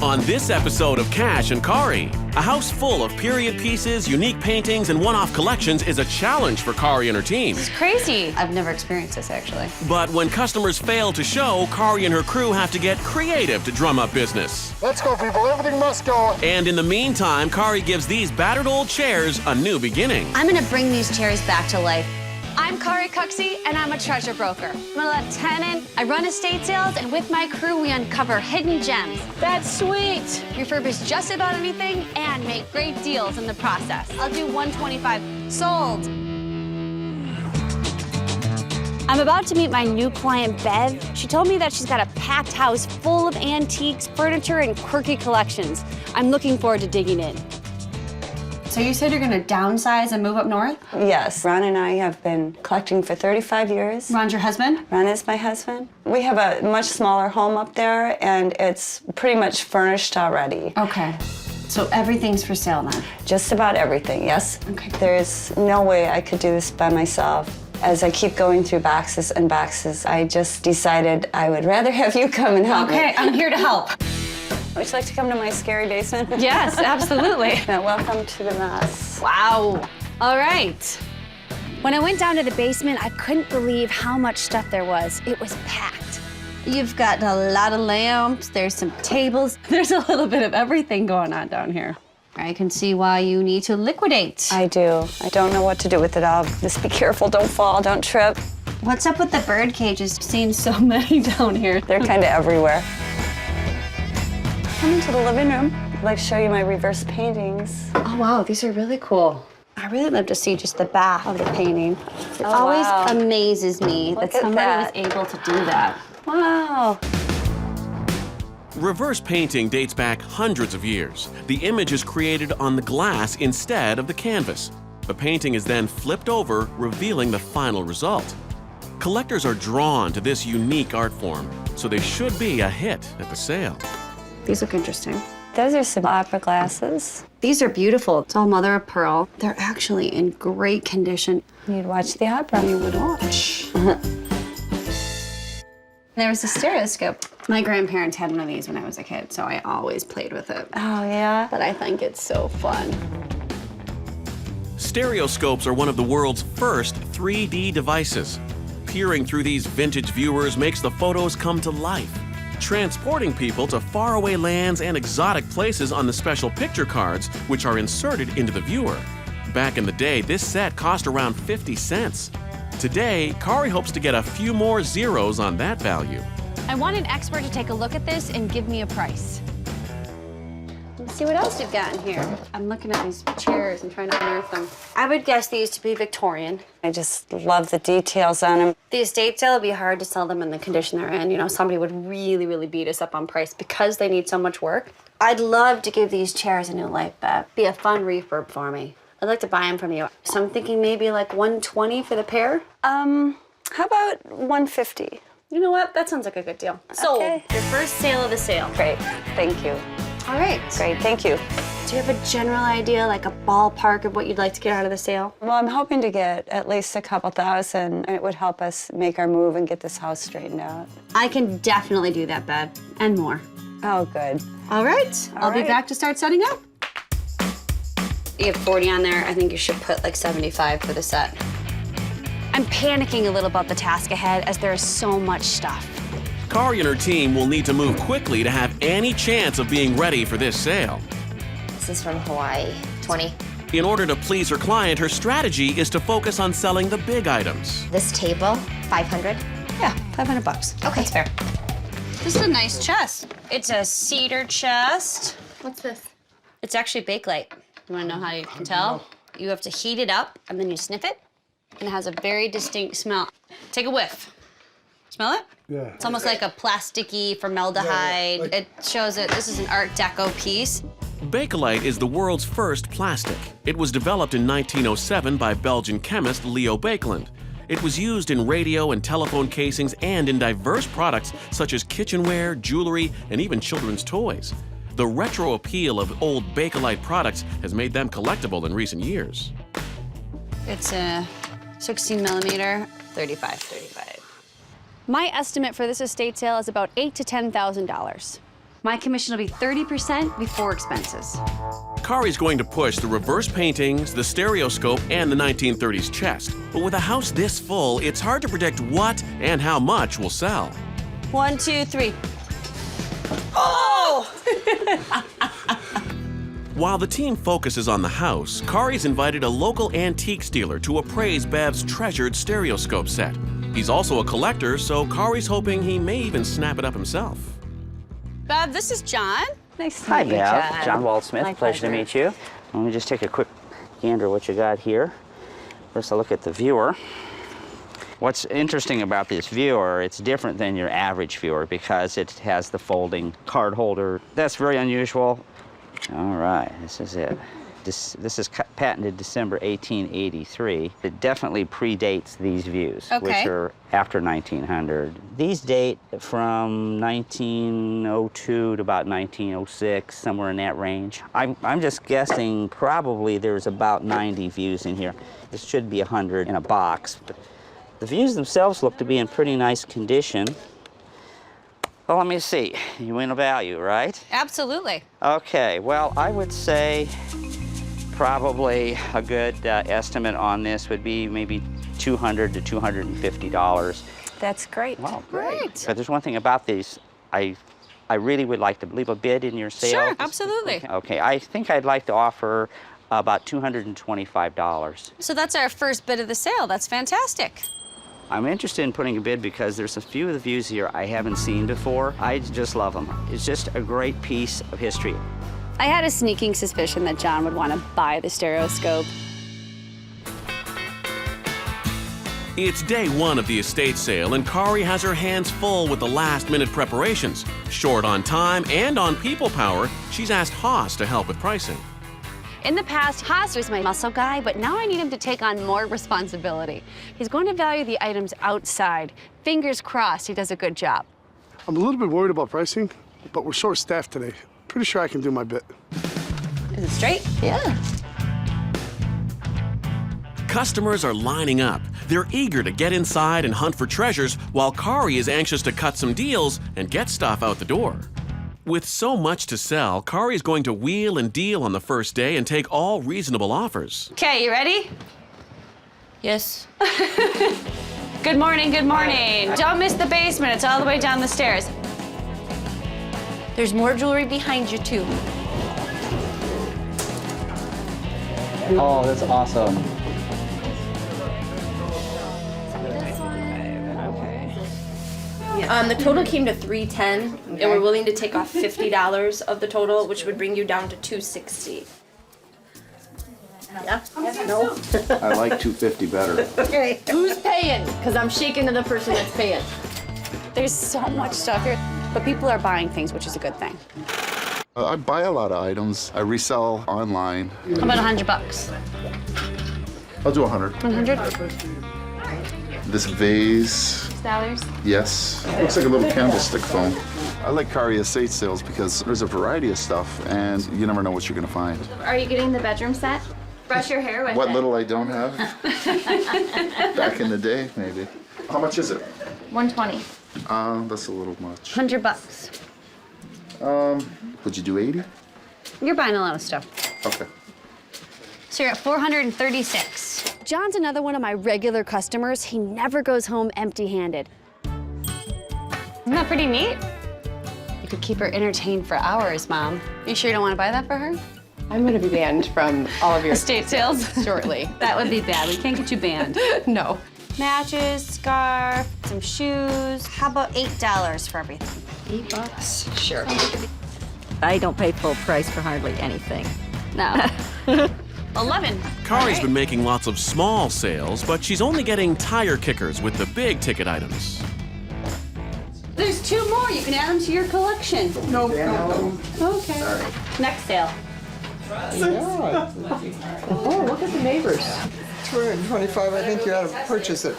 On this episode of Cash and Cari, a house full of period pieces, unique paintings, and one-off collections is a challenge for Cari and her team. This is crazy. I've never experienced this, actually. But when customers fail to show, Cari and her crew have to get creative to drum up business. Let's go, people. Everything must go. And in the meantime, Cari gives these battered old chairs a new beginning. I'm gonna bring these chairs back to life. I'm Cari Cucksey, and I'm a treasure broker. I'm a lieutenant. I run estate sales, and with my crew, we uncover hidden gems. That's sweet. Refurbish just about anything and make great deals in the process. I'll do 125. Sold. I'm about to meet my new client, Bev. She told me that she's got a packed house full of antiques, furniture, and quirky collections. I'm looking forward to digging in. So you said you're gonna downsize and move up north? Yes. Ron and I have been collecting for 35 years. Ron's your husband? Ron is my husband. We have a much smaller home up there, and it's pretty much furnished already. Okay. So everything's for sale then? Just about everything, yes. Okay. There's no way I could do this by myself. As I keep going through boxes and boxes, I just decided I would rather have you come and help me. Okay, I'm here to help. Would you like to come to my scary basement? Yes, absolutely. Now, welcome to the mess. Wow. All right. When I went down to the basement, I couldn't believe how much stuff there was. It was packed. You've got a lot of lamps, there's some tables. There's a little bit of everything going on down here. I can see why you need to liquidate. I do. I don't know what to do with it all. Just be careful, don't fall, don't trip. What's up with the bird cages? I've seen so many down here. They're kind of everywhere. Come into the living room. I'd like to show you my reverse paintings. Oh, wow, these are really cool. I really love to see just the back of the painting. It Oh, always wow. amazes me Look that at somebody that. was able to do that. Wow. Reverse painting dates back hundreds of years. The image is created on the glass instead of the canvas. The painting is then flipped over, revealing the final result. Collectors are drawn to this unique art form, so they should be a hit at the sale. These look interesting. Those are some opera glasses. These are beautiful. It's all mother of pearl. They're actually in great condition. You'd watch the opera. You would watch. There was a stereoscope. My grandparents had one of these when I was a kid, so I always played with it. Oh, yeah? But I think it's so fun. Stereoscopes are one of the world's first 3D devices. Peering through these vintage viewers makes the photos come to life, transporting people to faraway lands and exotic places on the special picture cards, which are inserted into the viewer. Back in the day, this set cost around 50 cents. Today, Cari hopes to get a few more zeros on that value. I want an expert to take a look at this and give me a price. Let's see what else you've got in here. I'm looking at these chairs and trying to unearth them. I would guess these to be Victorian. I just love the details on them. The estate sale would be hard to sell them in the condition they're in. You know, somebody would really, really beat us up on price because they need so much work. I'd love to give these chairs a new life, Bev. Be a fun refurb for me. I'd like to buy them from you. So I'm thinking maybe like $120 for the pair. How about $150? You know what? That sounds like a good deal. Sold. Okay. Your first sale of the sale. Great, thank you. All right. Great, thank you. Do you have a general idea, like a ballpark of what you'd like to get out of the sale? Well, I'm hoping to get at least a couple thousand, and it would help us make our move and get this house straightened out. I can definitely do that, Bev, and more. Oh, good. All right. I'll be back to start setting up. You have 40 on there. I think you should put like 75 for the set. I'm panicking a little about the task ahead as there is so much stuff. Cari and her team will need to move quickly to have any chance of being ready for this sale. This is from Hawaii, 20. In order to please her client, her strategy is to focus on selling the big items. This table, 500. Yeah, $500. Okay. That's fair. This is a nice chest. It's a cedar chest. What's this? It's actually Bakelite. You wanna know how you can tell? You have to heat it up and then you sniff it, and it has a very distinct smell. Take a whiff. Smell it? Yeah. It's almost like a plasticky formaldehyde. like- It shows that this is an Art Deco piece. Bakelite is the world's first plastic. It was developed in 1907 by Belgian chemist Leo Baekeland. It was used in radio and telephone casings and in diverse products such as kitchenware, jewelry, and even children's toys. The retro appeal of old Bakelite products has made them collectible in recent years. It's a 16 millimeter, 35. My estimate for this estate sale is about $8,000 to $10,000. My commission will be 30% before expenses. Cari's going to push the reverse paintings, the stereoscope, and the 1930s chest. But with a house this full, it's hard to predict what and how much will sell. 1, 2, 3. While the team focuses on the house, Cari's invited a local antiques dealer to appraise Bev's treasured stereoscope set. He's also a collector, so Cari's hoping he may even snap it up himself. Bev, this is John. Nice to Hi, meet you, Bev. John Waldsmith. My Pleasure to pleasure. meet you. Let me just take a quick gander at what you got here. First, I'll look at the viewer. What's interesting about this viewer, it's different than your average viewer because it has the folding card holder. That's very unusual. All right, this is it. This is patented December 1883. It definitely predates these views, which are after 1900. These date from 1902 to about 1906, somewhere in that range. I'm just guessing probably there's about 90 views in here. This should be 100 in a box. But the views themselves look to be in pretty nice condition. Well, let me see. You win a value, right? Absolutely. Okay, well, I would say probably a good estimate on this would be maybe $200 to $250. That's great. Wow, great. But there's one thing about these. I really would like to leave a bid in your sale. Sure, absolutely. Okay, I think I'd like to offer about $225. So that's our first bid of the sale. That's fantastic. I'm interested in putting a bid because there's a few of the views here I haven't seen before. I just love them. It's just a great piece of history. I had a sneaking suspicion that John would want to buy the stereoscope. It's day one of the estate sale, and Cari has her hands full with the last-minute preparations. Short on time and on people power, she's asked Haas to help with pricing. In the past, Haas was my muscle guy, but now I need him to take on more responsibility. He's going to value the items outside. Fingers crossed he does a good job. I'm a little bit worried about pricing, but we're short-staffed today. Pretty sure I can do my bit. Is it straight? Yeah. Customers are lining up. They're eager to get inside and hunt for treasures, while Cari is anxious to cut some deals and get stuff out the door. With so much to sell, Cari is going to wheel and deal on the first day and take all reasonable offers. Okay, you ready? Yes. Good morning, good morning. Don't miss the basement. It's all the way down the stairs. There's more jewelry behind you, too. Oh, that's awesome. The total came to $310, and we're willing to take off $50 of the total, which would bring you down to $260. Yeah? No? I like 250 better. Okay. Who's paying? Because I'm shaking to the person that's paying. There's so much stuff here, but people are buying things, which is a good thing. I buy a lot of items. I resell online. How about $100? I'll do 100. 100? This vase, $6? yes. Looks like a little candlestick phone. I like Cari estate sales because there's a variety of stuff and you never know what you're gonna find. Are you getting the bedroom set? Brush your hair with What it. little I don't have. Back in the day, maybe. How much is it? $120. That's a little much. $100. Would you do 80? You're buying a lot of stuff. Okay. So you're at $436. John's another one of my regular customers. He never goes home empty-handed. Isn't that pretty neat? You could keep her entertained for hours, Mom. You sure you don't want to buy that for her? I'm going to be banned from all of your Estate sales? shortly. That would be bad. We can't get you banned. No. Matches, scarf, some shoes. How about $8 for everything? $8? Sure. I don't pay full price for hardly anything. No. 11. Cari's been making lots of small sales, but she's only getting tire kickers with the big ticket items. There's 2 more. You can add them to your collection. No. Okay. Next sale. Oh, look at the neighbors. 225, I think you ought to purchase it.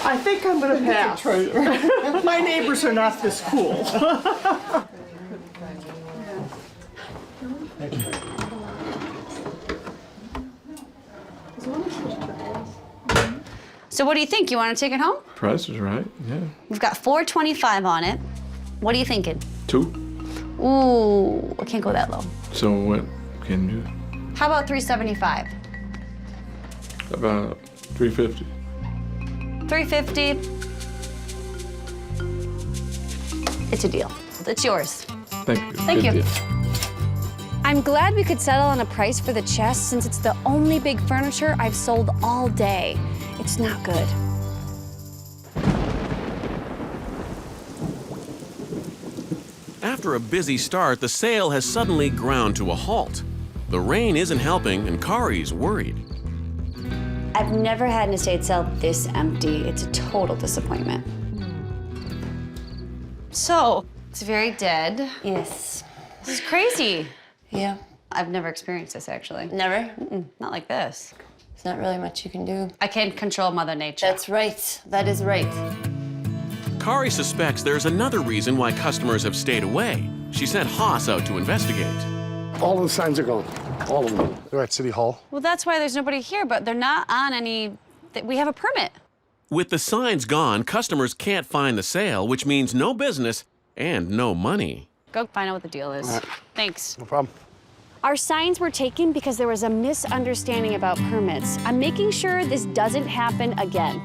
I think I'm going to pass. My neighbors are not this cool. So what do you think? You want to take it home? Price is right, yeah. We've got $425 on it. What are you thinking? 2. Ooh, I can't go that low. So what can you? How about 375? About 350. 350. It's a deal. It's yours. Thank you. Thank Good you. deal. I'm glad we could settle on a price for the chest since it's the only big furniture I've sold all day. It's not good. After a busy start, the sale has suddenly ground to a halt. The rain isn't helping, and Cari's worried. I've never had an estate sale this empty. It's a total disappointment. So, it's very dead. Yes. This is crazy. Yeah. I've never experienced this, actually. Never? Not like this. There's not really much you can do. I can't control Mother Nature. That's right. That is right. Cari suspects there's another reason why customers have stayed away. She sent Haas out to investigate. All of the signs are gone. All of them. They're at City Hall. Well, that's why there's nobody here, but they're not on any... We have a permit. With the signs gone, customers can't find the sale, which means no business and no money. Go find out what the deal is. Right. Thanks. No problem. Our signs were taken because there was a misunderstanding about permits. I'm making sure this doesn't happen again.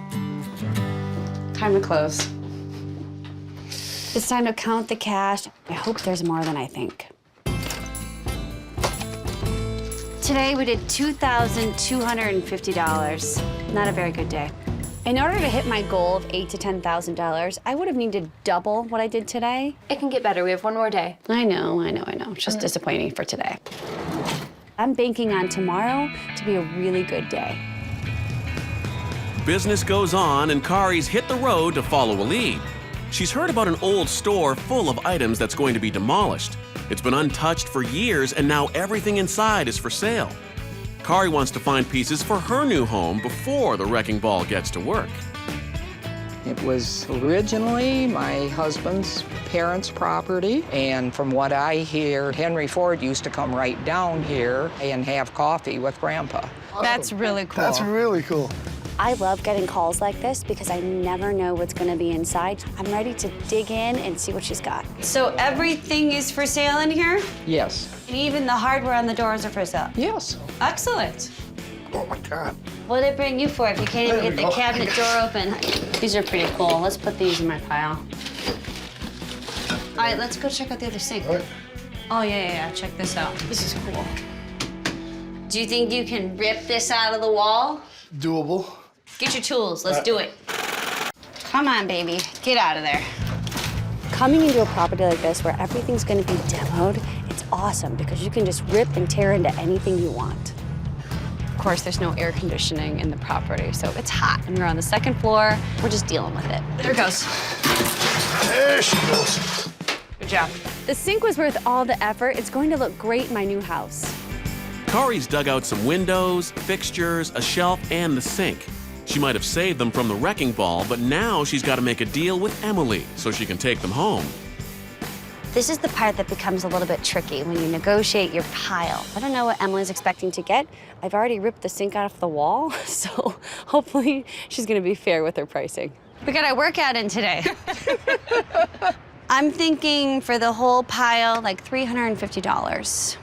Time to close. It's time to count the cash. I hope there's more than I think. Today we did $2,250. Not a very good day. In order to hit my goal of $8,000 to $10,000, I would have needed double what I did today. It can get better. We have one more day. I know. It's just disappointing for today. I'm banking on tomorrow to be a really good day. Business goes on, and Cari's hit the road to follow a lead. She's heard about an old store full of items that's going to be demolished. It's been untouched for years, and now everything inside is for sale. Cari wants to find pieces for her new home before the wrecking ball gets to work. It was originally my husband's parents' property, and from what I hear, Henry Ford used to come right down here and have coffee with Grandpa. That's really cool. That's really cool. I love getting calls like this because I never know what's gonna be inside. I'm ready to dig in and see what she's got. So everything is for sale in here? Yes. And even the hardware on the doors are for sale? Yes. Excellent. Oh my God. What did it bring you for if you can't even get the cabinet door open? These are pretty cool. Let's put these in my pile. All right, let's go check out the other sink. All right. Oh, yeah. Check this out. This is cool. Do you think you can rip this out of the wall? Doable. Get your tools. Let's do it. Come on, baby. Get out of there. Coming into a property like this where everything's going to be demoed, it's awesome because you can just rip and tear into anything you want. Of course, there's no air conditioning in the property, so it's hot. And we're on the second floor. We're just dealing with it. There it goes. There she goes. Good job. The sink was worth all the effort. It's going to look great in my new house. Cari's dug out some windows, fixtures, a shelf, and the sink. She might have saved them from the wrecking ball, but now she's got to make a deal with Emily so she can take them home. This is the part that becomes a little bit tricky when you negotiate your pile. I don't know what Emily's expecting to get. I've already ripped the sink out of the wall, so hopefully she's gonna be fair with her pricing. We got our workout in today. I'm thinking for the whole pile, like $350.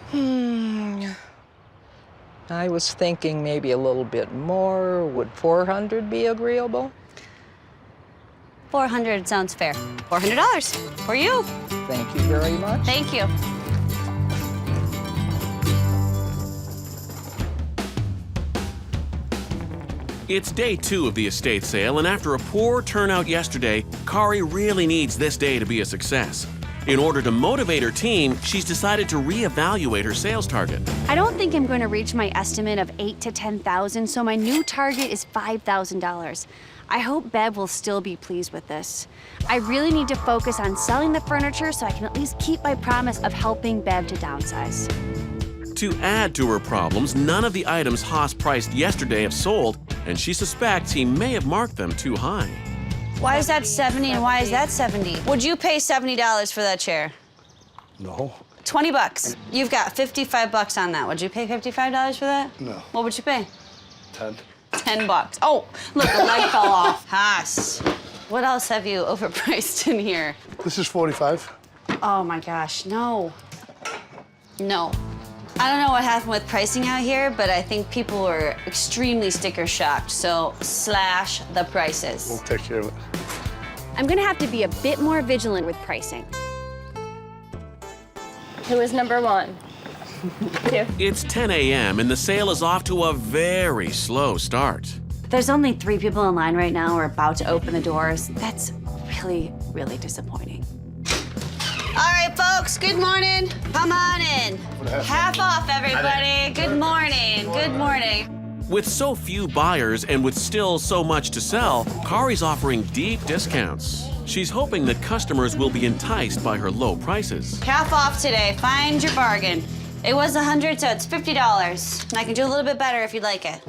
I was thinking maybe a little bit more. Would 400 be agreeable? 400 sounds fair. $400 for you. Thank you very much. Thank you. It's day 2 of the estate sale, and after a poor turnout yesterday, Cari really needs this day to be a success. In order to motivate her team, she's decided to reevaluate her sales target. I don't think I'm going to reach my estimate of $8,000 to $10,000, so my new target is $5,000. I hope Bev will still be pleased with this. I really need to focus on selling the furniture so I can at least keep my promise of helping Bev to downsize. To add to her problems, none of the items Haas priced yesterday have sold, and she suspects he may have marked them too high. Why is that 70 and why is that 70? Would you pay $70 for that chair? No. 20 bucks. You've got 55 bucks on that. Would you pay $55 for that? No. What would you pay? 10. 10 bucks. Oh, look, the leg fell off. Haas. What else have you overpriced in here? This is 45. Oh my gosh, no. No. I don't know what happened with pricing out here, but I think people were extremely sticker shocked, so slash the prices. We'll take care of it. I'm gonna have to be a bit more vigilant with pricing. Who is number 1? 2. It's 10 a.m. and the sale is off to a very slow start. There's only 3 people in line right now. We're about to open the doors. That's really, really disappointing. All right, folks, good morning. Come on in. Half off, everybody. Good morning, good morning. With so few buyers and with still so much to sell, Cari's offering deep discounts. She's hoping that customers will be enticed by her low prices. Half off today, find your bargain. It was $100, so it's $50. And I can do a little bit better if you'd like it.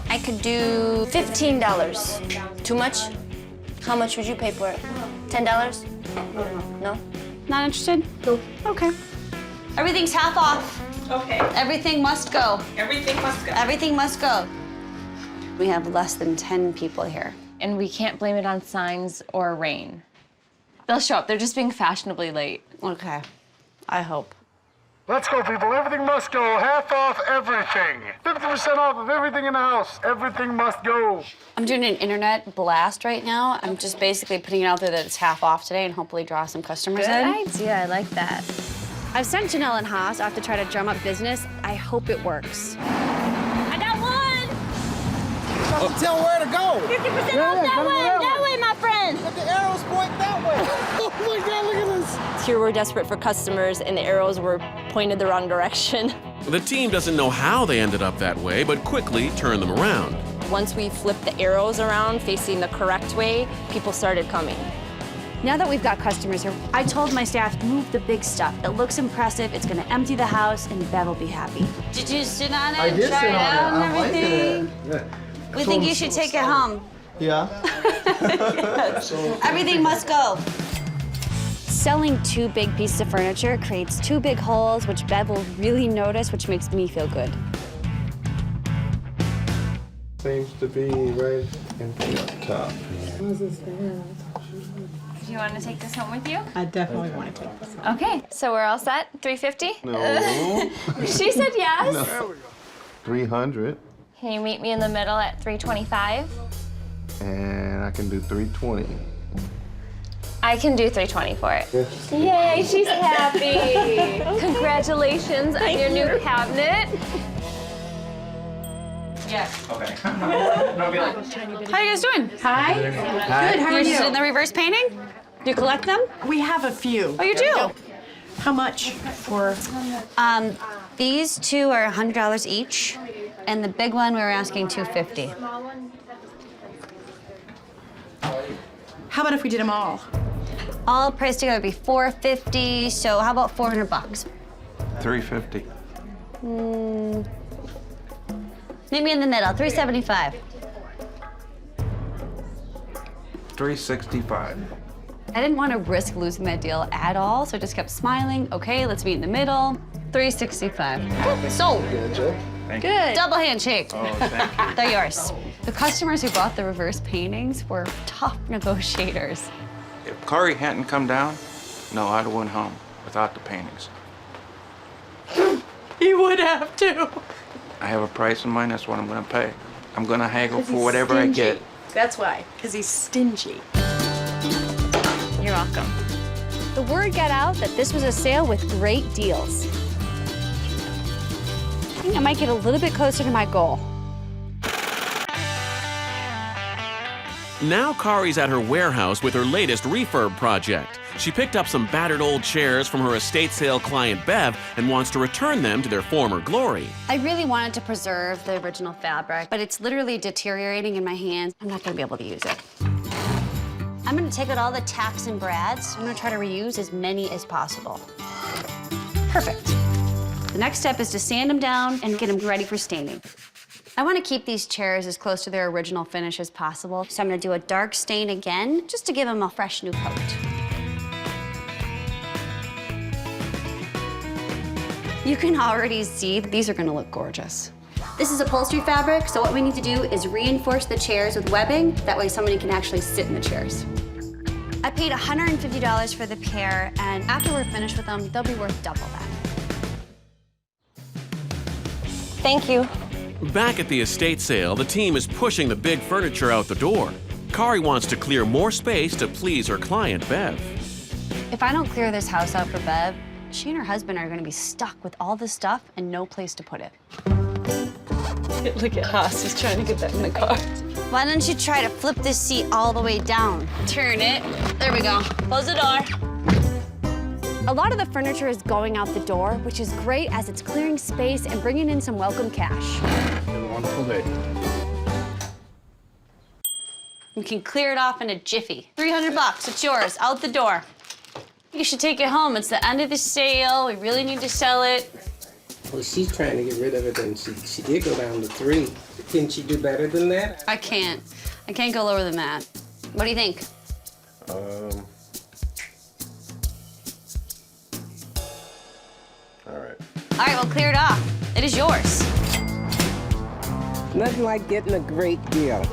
I could do $15. Too much? How much would you pay for it? $10? No? Not interested? No. Okay. Everything's half off. Okay. Everything must go. Everything must go. Everything must go. We have less than 10 people here. And we can't blame it on signs or rain. They'll show up. They're just being fashionably late. Okay. I hope. Let's go, people. Everything must go. Half off everything. 50% off of everything in the house. Everything must go. I'm doing an internet blast right now. I'm just basically putting it out there that it's half off today and hopefully draw some customers Good in. idea. I like that. I've sent Janelle and Haas off to try to drum up business. I hope it works. I got 1! Tell where to go. 50% off that way, my friend. But the arrows point that way. Oh my God, look at this. Here we're desperate for customers and the arrows were pointed the wrong direction. The team doesn't know how they ended up that way, but quickly turned them around. Once we flipped the arrows around facing the correct way, people started coming. Now that we've got customers here, I told my staff, move the big stuff. It looks impressive, it's gonna empty the house, and Bev will be happy. Did you sit on it? I did Try sit it on out it. and I'm liking everything? it. Yeah. We think you should take it home. Yeah. Everything must go. Selling 2 big pieces of furniture creates 2 big holes, which Bev will really notice, which makes me feel good. Seems to be right up top. Do you want to take this home with you? I definitely want to take this. Okay, so we're all set? 350? No. She said yes. No. There we go. 300, Can you meet me in the middle at 325? and I can do 320. I can do 320 for it. Yay, she's happy. Congratulations on your new cabinet. Okay. How you guys doing? Hi. Good, how You're are interested you? in the reverse painting? Do you collect them? We have a few. Oh, you do? How much for? These 2 are $100 each, and the big one we were asking $250. How about if we did them all? All priced together would be $450. So how about $400? 350. Meet me in the middle, $375. 365. I didn't want to risk losing that deal at all, so I just kept smiling. Okay, let's meet in the middle. $365. Sold. Good, Joe. Good. Double handshake. Oh, thank you. They're yours. The customers who bought the reverse paintings were tough negotiators. If Cari hadn't come down, no, I'd have went home without the paintings. You would have to. I have a price in mind, that's what I'm gonna pay. I'm gonna haggle for whatever I get. That's why, because he's stingy. You're welcome. The word got out that this was a sale with great deals. I think I might get a little bit closer to my goal. Now Cari's at her warehouse with her latest refurb project. She picked up some battered old chairs from her estate sale client Bev and wants to return them to their former glory. I really wanted to preserve the original fabric, but it's literally deteriorating in my hands. I'm not gonna be able to use it. I'm gonna take out all the tacks and brads. I'm gonna try to reuse as many as possible. Perfect. The next step is to sand them down and get them ready for staining. I want to keep these chairs as close to their original finish as possible, so I'm going to do a dark stain again, just to give them a fresh new coat. You can already see these are going to look gorgeous. This is upholstery fabric, so what we need to do is reinforce the chairs with webbing. That way somebody can actually sit in the chairs. I paid $150 for the pair, and after we're finished with them, they'll be worth double that. Thank you. Back at the estate sale, the team is pushing the big furniture out the door. Cari wants to clear more space to please her client, Bev. If I don't clear this house out for Bev, she and her husband are gonna be stuck with all this stuff and no place to put it. Look at Haas, he's trying to get that in the car. Why don't you try to flip this seat all the way down? Turn it. There we go. Close the door. A lot of the furniture is going out the door, which is great as it's clearing space and bringing in some welcome cash. Have a wonderful day. You can clear it off in a jiffy. 300 bucks, it's yours, out the door. You should take it home. It's the end of the sale. We really need to sell it. Well, she's trying to get rid of it, and she did go down to 3. Can she do better than that? I can't go lower than that. What do you think? All right. All right, well, clear it off. It is yours. Nothing like getting a great deal.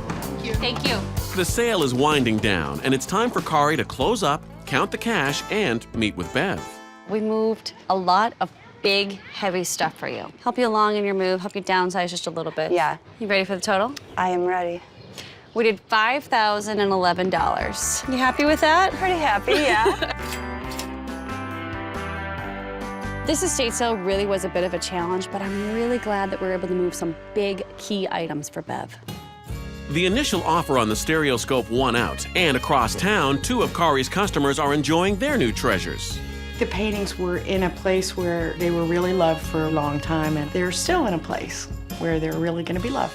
Thank you. The sale is winding down, and it's time for Cari to close up, count the cash, and meet with Bev. We moved a lot of big, heavy stuff for you. Help you along in your move, help you downsize just a little bit. Yeah. You ready for the total? I am ready. We did $5,011. You happy with that? Pretty happy, yeah. This estate sale really was a bit of a challenge, but I'm really glad that we were able to move some big, key items for Bev. The initial offer on the Stereoscope won out, and across town, 2 of Cari's customers are enjoying their new treasures. The paintings were in a place where they were really loved for a long time, and they're still in a place where they're really gonna be loved.